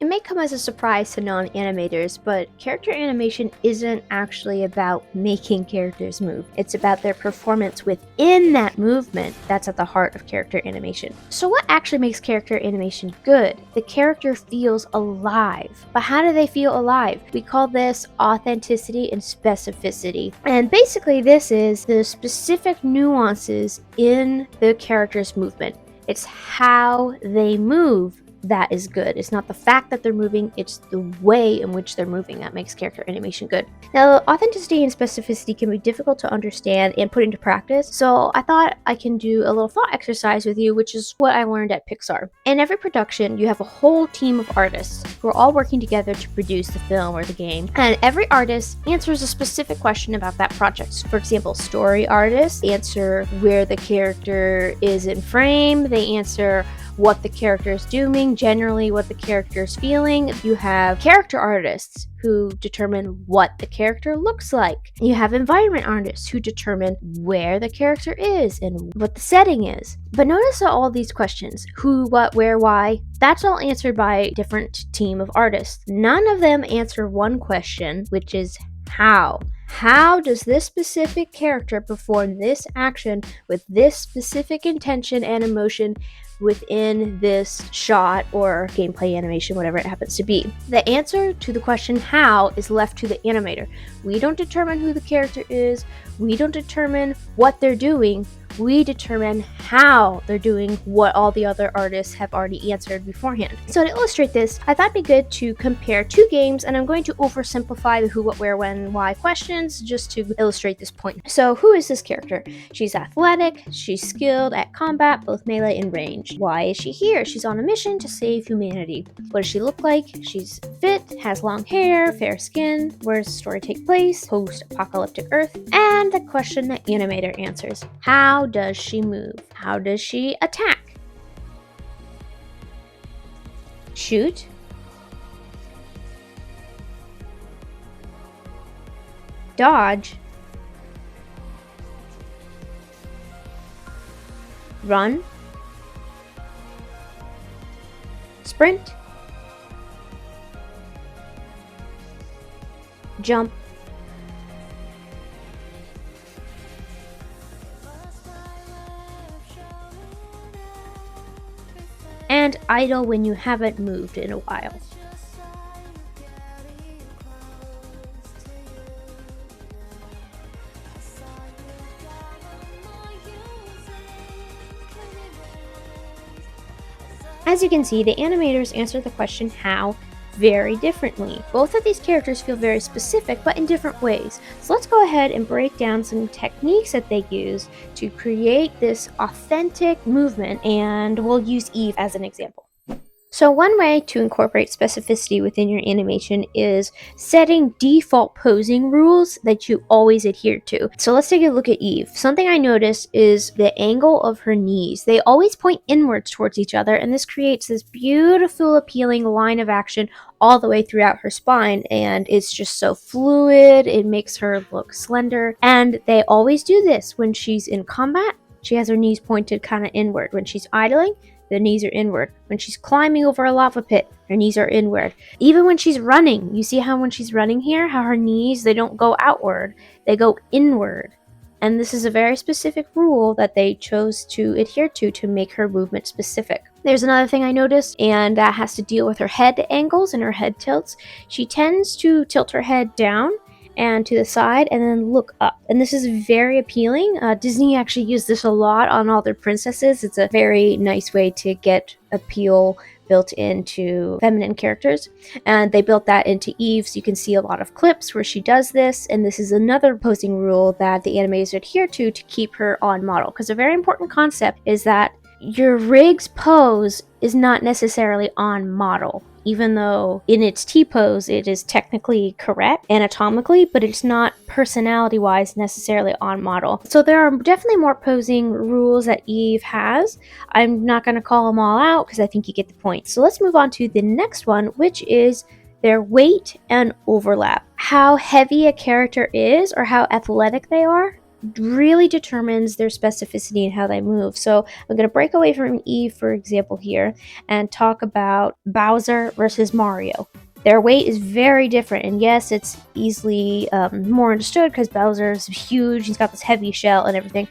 It may come as a surprise to non-animators, but character animation isn't actually about making characters move. It's about their performance within that movement that's at the heart of character animation. So what actually makes character animation good? The character feels alive. But how do they feel alive? We call this authenticity and specificity. And basically this is the specific nuances in the character's movement. It's how they move that is good. It's not the fact that they're moving, it's the way in which they're moving that makes character animation good. Now, authenticity and specificity can be difficult to understand and put into practice, so I thought I can do a little thought exercise with you, which is what I learned at Pixar. In every production, you have a whole team of artists who are all working together to produce the film or the game, and every artist answers a specific question about that project. For example, story artists answer where the character is in frame, they answer what the character is doing, generally what the character is feeling. You have character artists who determine what the character looks like. You have environment artists who determine where the character is and what the setting is. But notice that all these questions, who, what, where, why, that's all answered by a different team of artists. None of them answer one question, which is how. How does this specific character perform this action with this specific intention and emotion within this shot or gameplay animation, whatever it happens to be? The answer to the question how is left to the animator. We don't determine who the character is. We don't determine what they're doing. We determine how they're doing what all the other artists have already answered beforehand. So to illustrate this, I thought it'd be good to compare two games, and I'm going to oversimplify the who, what, where, when, why questions just to illustrate this point. So who is this character? She's athletic, she's skilled at combat, both melee and range. Why is she here? She's on a mission to save humanity. What does she look like? She's fit, has long hair, fair skin. Where does the story take place? Post-apocalyptic Earth. And the question the animator answers. How does she move? How does she attack? Shoot? Dodge? Run? Sprint? Jump? And idle when you haven't moved in a while. As you can see, the animators answer the question how very differently. Both of these characters feel very specific, but in different ways. So let's go ahead and break down some techniques that they use to create this authentic movement, and we'll use Eve as an example. So one way to incorporate specificity within your animation is setting default posing rules that you always adhere to. So let's take a look at Eve. Something I noticed is the angle of her knees. They always point inwards towards each other, and this creates this beautiful, appealing line of action all the way throughout her spine, and it's just so fluid. It makes her look slender, and they always do this when she's in combat. She has her knees pointed kind of inward. When she's idling, the knees are inward. When she's climbing over a lava pit, her knees are inward. Even when she's running, you see how when she's running here, how her knees, they don't go outward, they go inward. And this is a very specific rule that they chose to adhere to make her movement specific. There's another thing I noticed, and that has to deal with her head angles and her head tilts. She tends to tilt her head down and to the side and then look up, and this is very appealing. Disney actually used this a lot on all their princesses. It's a very nice way to get appeal built into feminine characters, and they built that into Eve, so you can see a lot of clips where she does this. And this is another posing rule that the animators adhere to keep her on model, because a very important concept is that your rig's pose is not necessarily on model, even though in its T-pose it is technically correct anatomically, but it's not personality-wise necessarily on model. So there are definitely more posing rules that Eve has. I'm not going to call them all out because I think you get the point. So let's move on to the next one, which is their weight and overlap. How heavy a character is or how athletic they are really determines their specificity and how they move. So I'm going to break away from Eve, for example, here and talk about Bowser versus Mario. Their weight is very different, and yes, it's easily more understood because Bowser's huge, he's got this heavy shell and everything.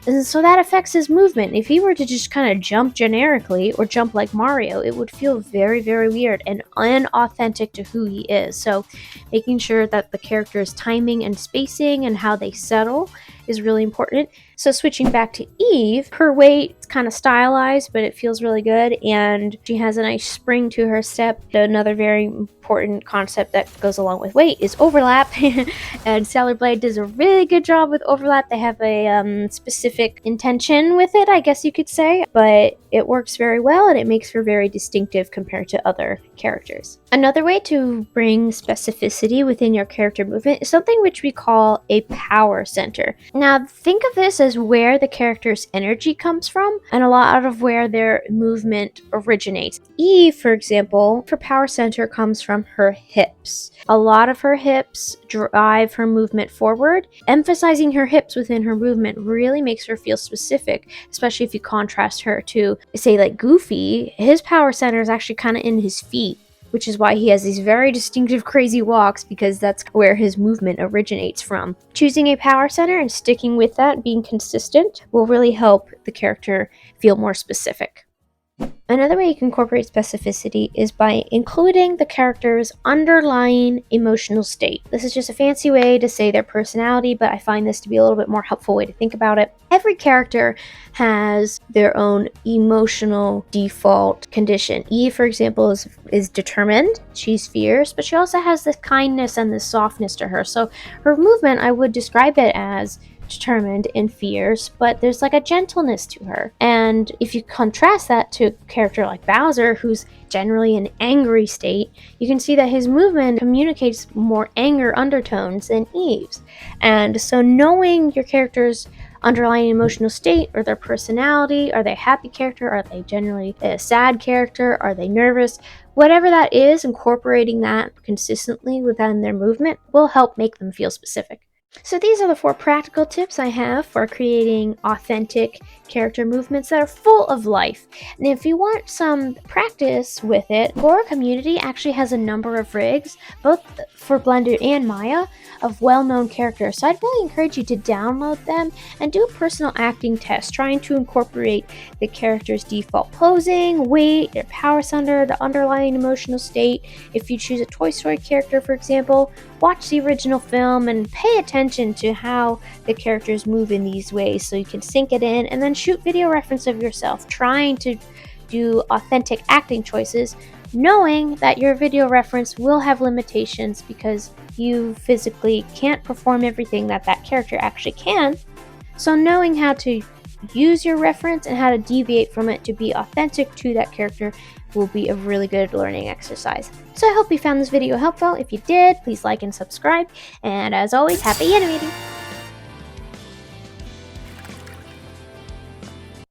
And so that affects his movement. If he were to just kind of jump generically or jump like Mario, it would feel very, very weird and unauthentic to who he is. So making sure that the character's timing and spacing and how they settle is really important. So switching back to Eve, her weight is kind of stylized, but it feels really good, and she has a nice spring to her step. Another very important concept that goes along with weight is overlap, and Stellar Blade does a really good job with overlap. They have a specific intention with it, I guess you could say, but it works very well, and it makes her very distinctive compared to other characters. Another way to bring specificity within your character movement is something which we call a power center. Now, think of this as where the character's energy comes from and a lot of where their movement originates. Eve, for example, her power center comes from her hips. A lot of her hips drive her movement forward. Emphasizing her hips within her movement really makes her feel specific, especially if you contrast her to, say, like Goofy. His power center is actually kind of in his feet, which is why he has these very distinctive crazy walks, because that's where his movement originates from. Choosing a power center and sticking with that, being consistent, will really help the character feel more specific. Another way you can incorporate specificity is by including the character's underlying emotional state. This is just a fancy way to say their personality, but I find this to be a little bit more helpful way to think about it. Every character has their own emotional default condition. Eve, for example, is determined. She's fierce, but she also has this kindness and this softness to her. So her movement, I would describe it as determined and fierce, but there's like a gentleness to her. And if you contrast that to a character like Bowser, who's generally in an angry state, you can see that his movement communicates more anger undertones than Eve's. And so knowing your character's underlying emotional state or their personality, are they a happy character, are they generally a sad character, are they nervous, whatever that is, incorporating that consistently within their movement will help make them feel specific. So these are the 4 practical tips I have for creating authentic character movements that are full of life. And if you want some practice with it, Gora Community actually has a number of rigs, both for Blender and Maya, of well-known characters. So I'd really encourage you to download them and do a personal acting test, trying to incorporate the character's default posing, weight, their power center, the underlying emotional state. If you choose a Toy Story character, for example, watch the original film and pay attention to how the characters move in these ways so you can sink it in, and then shoot video reference of yourself trying to do authentic acting choices, knowing that your video reference will have limitations because you physically can't perform everything that that character actually can. So knowing how to use your reference and how to deviate from it to be authentic to that character will be a really good learning exercise. So I hope you found this video helpful. If you did, please like and subscribe. And as always, happy animating!